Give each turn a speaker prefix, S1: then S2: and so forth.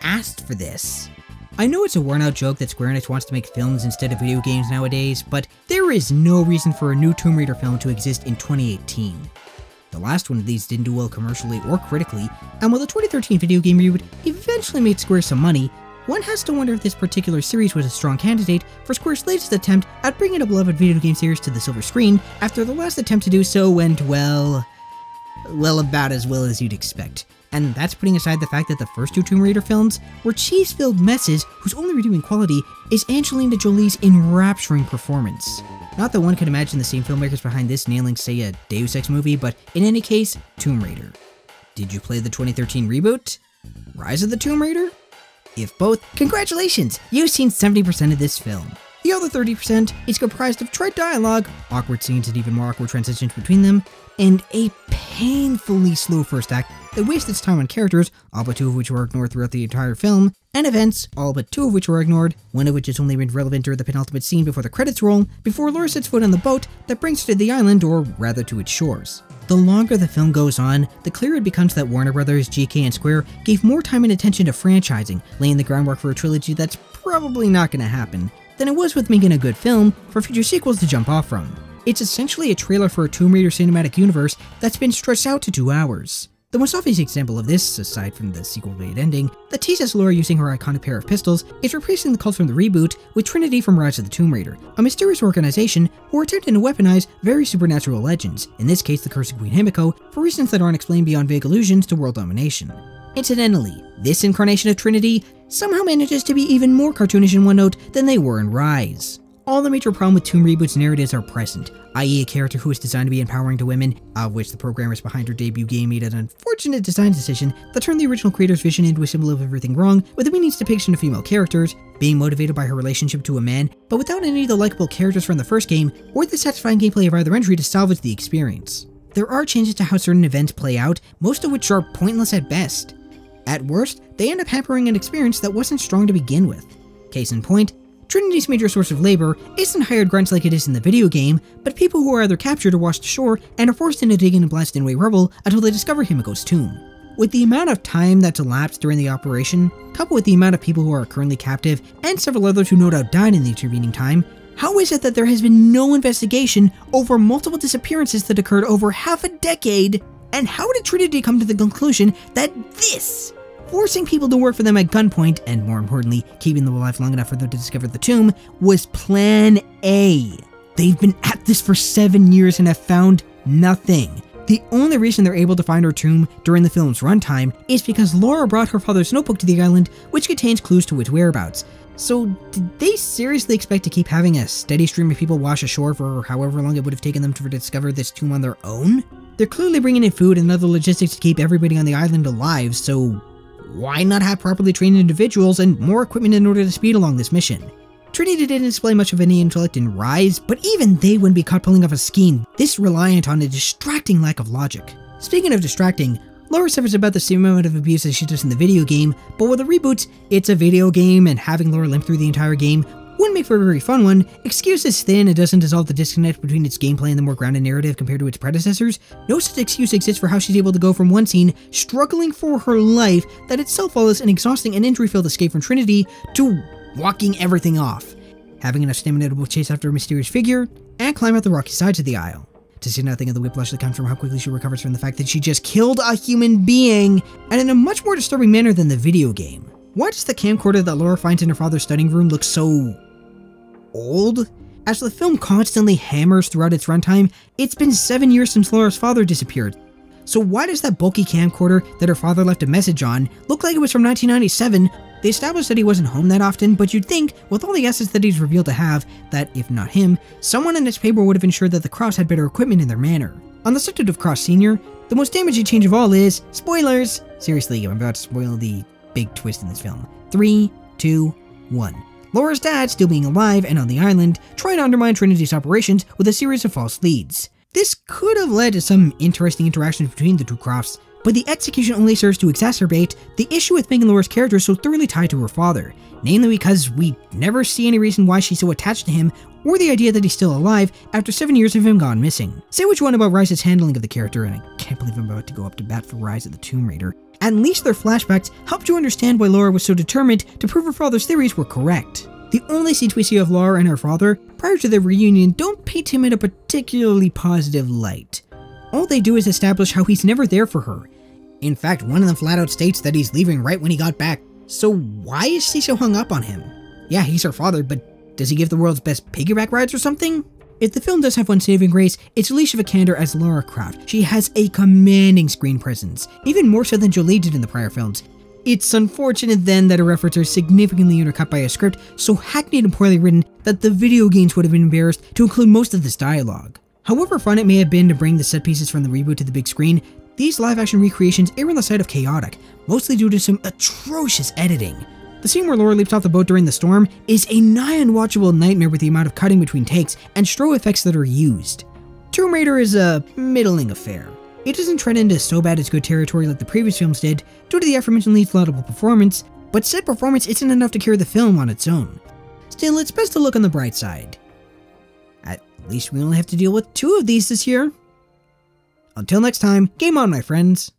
S1: asked for this. I know it's a worn out joke that Square Enix wants to make films instead of video games nowadays, but there is no reason for a new Tomb Raider film to exist in 2018. The last one of these didn't do well commercially or critically, and while the 2013 video game reboot eventually made Square some money, one has to wonder if this particular series was a strong candidate for Square's latest attempt at bringing a beloved video game series to the silver screen after the last attempt to do so went, well, about as well as you'd expect. And that's putting aside the fact that the first two Tomb Raider films were cheese-filled messes whose only redeeming quality is Angelina Jolie's enrapturing performance. Not that one could imagine the same filmmakers behind this nailing, say, a Deus Ex movie, but in any case, Tomb Raider. Did you play the 2013 reboot? Rise of the Tomb Raider? If both, congratulations! You've seen 70% of this film. The other 30% is comprised of trite dialogue, awkward scenes and even more awkward transitions between them, and a painfully slow first act that wastes its time on characters, all but two of which were ignored throughout the entire film, and events, all but two of which were ignored, one of which is only made relevant during the penultimate scene before the credits roll, before Lara sets foot on the boat that brings her to the island, or rather to its shores. The longer the film goes on, the clearer it becomes that Warner Brothers, GK, and Square gave more time and attention to franchising, laying the groundwork for a trilogy that's probably not going to happen, than it was with making a good film for future sequels to jump off from. It's essentially a trailer for a Tomb Raider cinematic universe that's been stretched out to 2 hours. The most obvious example of this, aside from the sequel-related ending, that teases Lara using her iconic pair of pistols, is replacing the cult from the reboot with Trinity from Rise of the Tomb Raider, a mysterious organization who are attempting to weaponize very supernatural legends, in this case the Cursed Queen Himiko, for reasons that aren't explained beyond vague allusions to world domination. Incidentally, this incarnation of Trinity somehow manages to be even more cartoonish in one note than they were in Rise. All the major problem with Tomb Reboot's narratives are present, i.e. a character who is designed to be empowering to women, of which the programmers behind her debut game made an unfortunate design decision that turned the original creator's vision into a symbol of everything wrong with the meaning's depiction of female characters, being motivated by her relationship to a man, but without any of the likable characters from the first game, or the satisfying gameplay of either entry to salvage the experience. There are changes to how certain events play out, most of which are pointless at best. At worst, they end up hampering an experience that wasn't strong to begin with. Case in point, Trinity's major source of labor isn't hired grunts like it is in the video game, but people who are either captured or washed ashore and are forced into digging and blasting away rubble until they discover Himiko's tomb. With the amount of time that's elapsed during the operation, coupled with the amount of people who are currently captive and several others who no doubt died in the intervening time, how is it that there has been no investigation over multiple disappearances that occurred over half a decade? And how did Trinity come to the conclusion that this, forcing people to work for them at gunpoint, and more importantly, keeping them alive long enough for them to discover the tomb, was Plan A? They've been at this for 7 years and have found nothing. The only reason they're able to find her tomb during the film's runtime is because Lara brought her father's notebook to the island, which contains clues to its whereabouts. So, did they seriously expect to keep having a steady stream of people wash ashore for however long it would have taken them to discover this tomb on their own? They're clearly bringing in food and other logistics to keep everybody on the island alive, so why not have properly trained individuals and more equipment in order to speed along this mission? Trinity didn't display much of any intellect in Rise, but even they wouldn't be caught pulling off a scheme this reliant on a distracting lack of logic. Speaking of distracting, Lara suffers about the same amount of abuse as she does in the video game, but with the reboots, it's a video game, and having Lara limp through the entire game wouldn't make for a very fun one. Excuse is thin and doesn't dissolve the disconnect between its gameplay and the more grounded narrative compared to its predecessors. No such excuse exists for how she's able to go from one scene, struggling for her life, that itself follows an exhausting and injury-filled escape from Trinity, to walking everything off, having enough stamina to both chase after a mysterious figure, and climb out the rocky sides of the isle. To say nothing of the whiplash that comes from how quickly she recovers from the fact that she just killed a human being, and in a much more disturbing manner than the video game. Why does the camcorder that Lara finds in her father's studying room look so old? As the film constantly hammers throughout its runtime, it's been 7 years since Lara's father disappeared. So why does that bulky camcorder that her father left a message on look like it was from 1997? They established that he wasn't home that often, but you'd think, with all the assets that he's revealed to have, that, if not him, someone in his paper would have ensured that the Crofts had better equipment in their manor. On the subject of Croft Sr., the most damaging change of all is, spoilers! Seriously, I'm about to spoil the big twist in this film. 3, 2, 1. Lara's dad, still being alive and on the island, trying to undermine Trinity's operations with a series of false leads. This could have led to some interesting interactions between the two Crofts, but the execution only serves to exacerbate the issue with making Lara's character so thoroughly tied to her father, namely because we never see any reason why she's so attached to him, or the idea that he's still alive after 7 years of him gone missing. Say what you want about Rise's handling of the character, and I can't believe I'm about to go up to bat for Rise of the Tomb Raider. At least their flashbacks helped you understand why Lara was so determined to prove her father's theories were correct. The only scenes we see of Lara and her father prior to their reunion don't paint him in a particularly positive light. All they do is establish how he's never there for her. In fact, one of them flat out states that he's leaving right when he got back. So why is she so hung up on him? Yeah, he's her father, but does he give the world's best piggyback rides or something? If the film does have one saving grace, it's Alicia Vikander as Lara Croft. She has a commanding screen presence, even more so than Jolie did in the prior films. It's unfortunate then that her efforts are significantly undercut by a script so hackneyed and poorly written that the video games would have been embarrassed to include most of this dialogue. However fun it may have been to bring the set pieces from the reboot to the big screen, these live-action recreations err on the side of chaotic, mostly due to some atrocious editing. The scene where Lara leaps off the boat during the storm is a nigh unwatchable nightmare with the amount of cutting between takes and strobe effects that are used. Tomb Raider is a middling affair. It doesn't tread into so bad it's good territory like the previous films did, due to the aforementioned lead's laudable performance, but said performance isn't enough to carry the film on its own. Still, it's best to look on the bright side. At least we only have to deal with 2 of these this year. Until next time, game on, my friends.